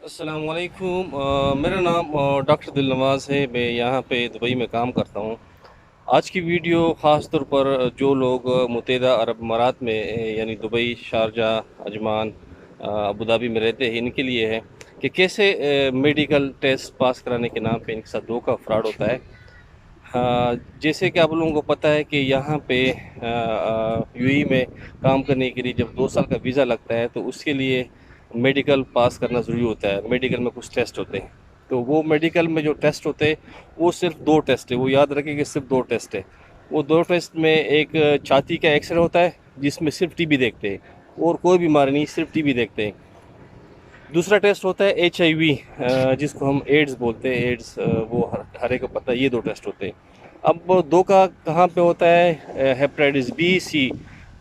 السلام علیکم، میرا نام ڈاکٹر دل نواز ہے۔ میں یہاں پہ دبئی میں کام کرتا ہوں۔ آج کی ویڈیو خاص طور پر جو لوگ متحدہ عرب امارات میں یعنی دبئی، شارجہ، عجمان، ابوظہبی میں رہتے ہیں، ان کے لیے ہے کہ کیسے میڈیکل ٹیسٹ پاس کرانے کے نام پہ ان کے ساتھ دھوکہ فراڈ ہوتا ہے۔ جیسے کہ آپ لوگوں کو پتہ ہے کہ یہاں پہ یو ای میں کام کرنے کے لیے جب 2 سال کا ویزا لگتا ہے تو اس کے لیے میڈیکل پاس کرنا ضروری ہوتا ہے۔ میڈیکل میں کچھ ٹیسٹ ہوتے ہیں، تو وہ میڈیکل میں جو ٹیسٹ ہوتے ہیں وہ صرف 2 ٹیسٹ ہے۔ وہ یاد رکھیں کہ صرف 2 ٹیسٹ ہے۔ وہ 2 ٹیسٹ میں ایک چھاتی کا ایکس رے ہوتا ہے جس میں صرف ٹی بی دیکھتے ہیں، اور کوئی بیماری نہیں، صرف ٹی بی دیکھتے ہیں۔ دوسرا ٹیسٹ ہوتا ہے ایچ آئی وی، جس کو ہم ایڈز بولتے ہیں۔ ایڈز وہ ہر ایک کو پتہ ہے، یہ 2 ٹیسٹ ہوتے ہیں۔ اب دھوکہ کہاں پہ ہوتا ہے؟ ہیپیٹائٹس بی سی،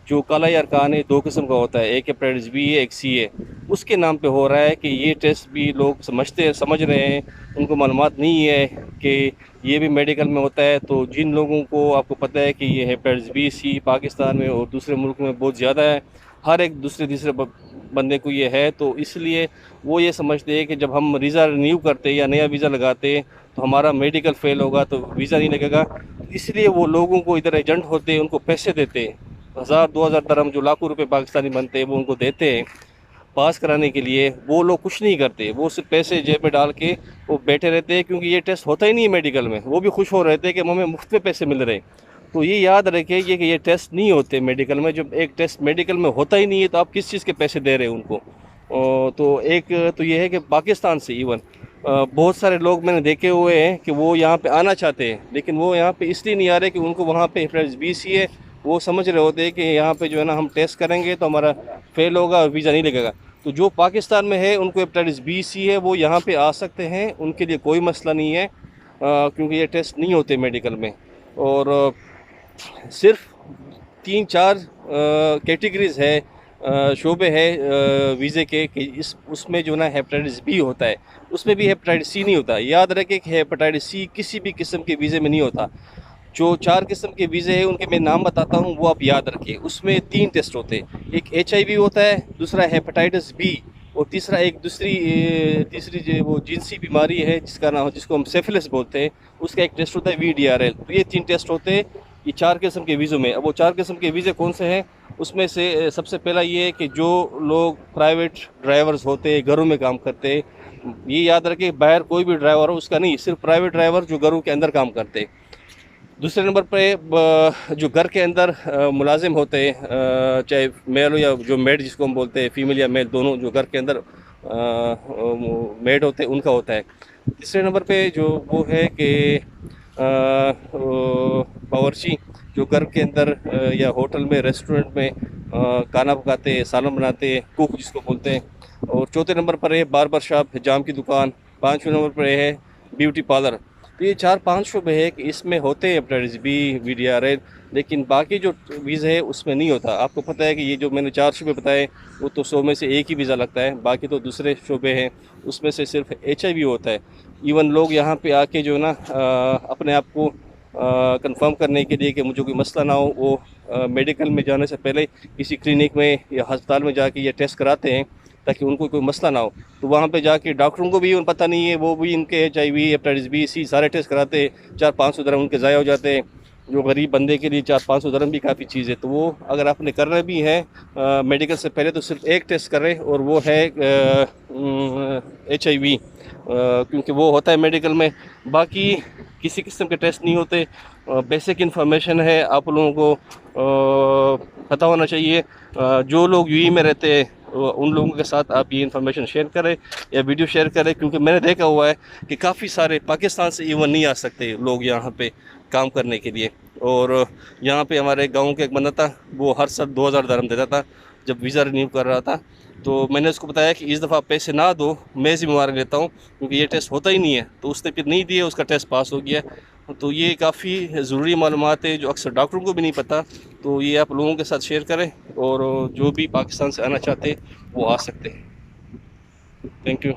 جو کالا ارکان ہے، 2 قسم کا ہوتا ہے، ایک ہیپیٹائٹس بی ہے، ایک سی ہے۔ اس کے نام پہ ہو رہا ہے کہ یہ ٹیسٹ بھی لوگ سمجھ رہے ہیں، ان کو معلومات نہیں ہے کہ یہ بھی میڈیکل میں ہوتا ہے۔ تو جن لوگوں کو آپ کو پتہ ہے کہ یہ ہیپیٹائٹس بی سی پاکستان میں اور دوسرے ملک میں بہت زیادہ ہے، ہر ایک دوسرے تیسرے بندے کو یہ ہے، تو اس لیے وہ یہ سمجھتے ہیں کہ جب ہم ویزا رینیو کرتے یا نیا ویزا لگاتے تو ہمارا میڈیکل فیل ہوگا تو ویزا نہیں لگے گا۔ اس لیے وہ لوگوں کو ادھر ایجنٹ ہوتے ہیں، ان کو پیسے دیتے ہیں، 1000-2000 درہم، جو لاکھوں روپے پاکستانی بنتے ہیں، وہ ان کو دیتے ہیں پاس کرانے کے لیے۔ وہ لوگ کچھ نہیں کرتے، وہ صرف پیسے جیب میں ڈال کے وہ بیٹھے رہتے ہیں، کیونکہ یہ ٹیسٹ ہوتا ہی نہیں ہے میڈیکل میں۔ وہ بھی خوش ہو رہے تھے کہ ہمیں مفت میں پیسے مل رہے ہیں۔ تو یہ یاد رکھیں کہ یہ ٹیسٹ نہیں ہوتے میڈیکل میں۔ جب ایک ٹیسٹ میڈیکل میں ہوتا ہی نہیں ہے تو آپ کس چیز کے پیسے دے رہے ہیں ان کو؟ تو ایک تو یہ ہے کہ پاکستان سے ایون بہت سارے لوگ میں نے دیکھے ہوئے ہیں کہ وہ یہاں پہ آنا چاہتے ہیں، لیکن وہ یہاں پہ اس لیے نہیں آ رہے کہ ان کو وہاں پہ ہیپیٹائٹس بی سی ہے۔ وہ سمجھ رہے ہوتے ہیں کہ یہاں پہ جو ہے نا ہم ٹیسٹ کریں گے تو ہمارا فیل ہوگا اور ویزا نہیں لگے گا۔ تو جو پاکستان میں ہے ان کو ہیپیٹائٹس بی سی ہے، وہ یہاں پہ آ سکتے ہیں، ان کے لیے کوئی مسئلہ نہیں ہے، کیونکہ یہ ٹیسٹ نہیں ہوتے میڈیکل میں۔ اور صرف 3-4 کیٹیگریز ہے، شعبے ہے ویزے کے، کہ اس میں جو نا ہیپیٹائٹس بی ہوتا ہے، اس میں بھی ہیپیٹائٹس سی نہیں ہوتا۔ یاد رکھیں کہ ہیپیٹائٹس سی کسی بھی قسم کے ویزے میں نہیں ہوتا۔ جو 4 قسم کے ویزے ہیں ان کے میں نام بتاتا ہوں، وہ آپ یاد رکھیں۔ اس میں 3 ٹیسٹ ہوتے ہیں، ایک ایچ آئی وی ہوتا ہے، دوسرا ہیپیٹائٹس بی، اور تیسرا ایک تیسری جو وہ جنسی بیماری ہے جس کو ہم سیفلس بولتے ہیں، اس کا ایک ٹیسٹ ہوتا ہے وی ڈی آر ایل۔ تو یہ 3 ٹیسٹ ہوتے ہیں یہ 4 قسم کے ویزوں میں۔ اب وہ 4 قسم کے ویزے کون سے ہیں؟ اس میں سے سب سے پہلا یہ ہے کہ جو لوگ پرائیویٹ ڈرائیورز ہوتے ہیں، گھروں میں کام کرتے ہیں، یہ یاد رکھیں باہر کوئی بھی ڈرائیور ہو اس کا نہیں، صرف پرائیویٹ ڈرائیور جو گھروں کے اندر کام کرتے ہیں۔ دوسرے نمبر پہ جو گھر کے اندر ملازم ہوتے ہیں، چاہے میل ہو یا جو میڈ جس کو ہم بولتے ہیں، فیمیل یا میل دونوں، جو گھر کے اندر میڈ ہوتے ہیں ان کا ہوتا ہے۔ تیسرے نمبر پہ جو وہ ہے کہ باورچی، جو گھر کے اندر یا ہوٹل میں، ریسٹورنٹ میں کھانا پکاتے ہیں، سالن بناتے ہیں، کوک جس کو بولتے ہیں۔ اور چوتھے نمبر پر ہے باربر شاپ، حجام کی دکان۔ پانچویں نمبر پر ہے بیوٹی پارلر۔ تو یہ 4-5 شعبے ہیں کہ اس میں ہوتے ہیں hepatitis B, V D R L, لیکن باقی جو ویزا ہے اس میں نہیں ہوتا۔ آپ کو پتہ ہے کہ یہ جو میں نے 4 شعبے بتائے وہ تو 100 میں سے ایک ہی ویزا لگتا ہے، باقی تو دوسرے شعبے ہیں، اس میں سے صرف ایچ آئی وی ہوتا ہے۔ ایون لوگ یہاں پہ آ کے جو ہے نا اپنے آپ کو کنفرم کرنے کے لیے کہ مجھے کوئی مسئلہ نہ ہو، وہ میڈیکل میں جانے سے پہلے کسی کلینک میں یا ہسپتال میں جا کے یہ ٹیسٹ کراتے ہیں تاکہ ان کو کوئی مسئلہ نہ ہو۔ تو وہاں پہ جا کے ڈاکٹروں کو بھی پتہ نہیں ہے، وہ بھی ان کے H I V, hepatitis B C سارے ٹیسٹ کراتے ہیں، 400-500 درہم ان کے ضائع ہو جاتے ہیں۔ جو غریب بندے کے لیے 400-500 درہم بھی کافی چیز ہے۔ تو وہ اگر آپ نے کرنا بھی ہے میڈیکل سے پہلے تو صرف ایک ٹیسٹ کریں، اور وہ ہے ایچ آئی وی، کیونکہ وہ ہوتا ہے میڈیکل میں، باقی کسی قسم کے ٹیسٹ نہیں ہوتے۔ بیسک انفارمیشن ہے، آپ لوگوں کو پتہ ہونا چاہیے۔ جو لوگ یو ای میں رہتے ہیں ان لوگوں کے ساتھ آپ یہ انفارمیشن شیئر کریں یا ویڈیو شیئر کریں، کیونکہ میں نے دیکھا ہوا ہے کہ کافی سارے پاکستان سے ایون نہیں آ سکتے لوگ یہاں پہ کام کرنے کے لیے۔ اور یہاں پہ ہمارے گاؤں کے ایک بندہ تھا، وہ ہر سال 2000 درہم دیتا تھا جب ویزا رینیو کر رہا تھا۔ تو میں نے اس کو بتایا کہ اس دفعہ پیسے نہ دو، میں ذمہ داری لیتا ہوں، کیونکہ یہ ٹیسٹ ہوتا ہی نہیں ہے۔ تو اس نے پھر نہیں دیے، اس کا ٹیسٹ پاس ہو گیا۔ تو یہ کافی ضروری معلومات ہے جو اکثر ڈاکٹروں کو بھی نہیں پتہ، تو یہ آپ لوگوں کے ساتھ شیئر کریں، اور جو بھی پاکستان سے آنا چاہتے ہیں وہ آ سکتے ہیں۔ Thank you.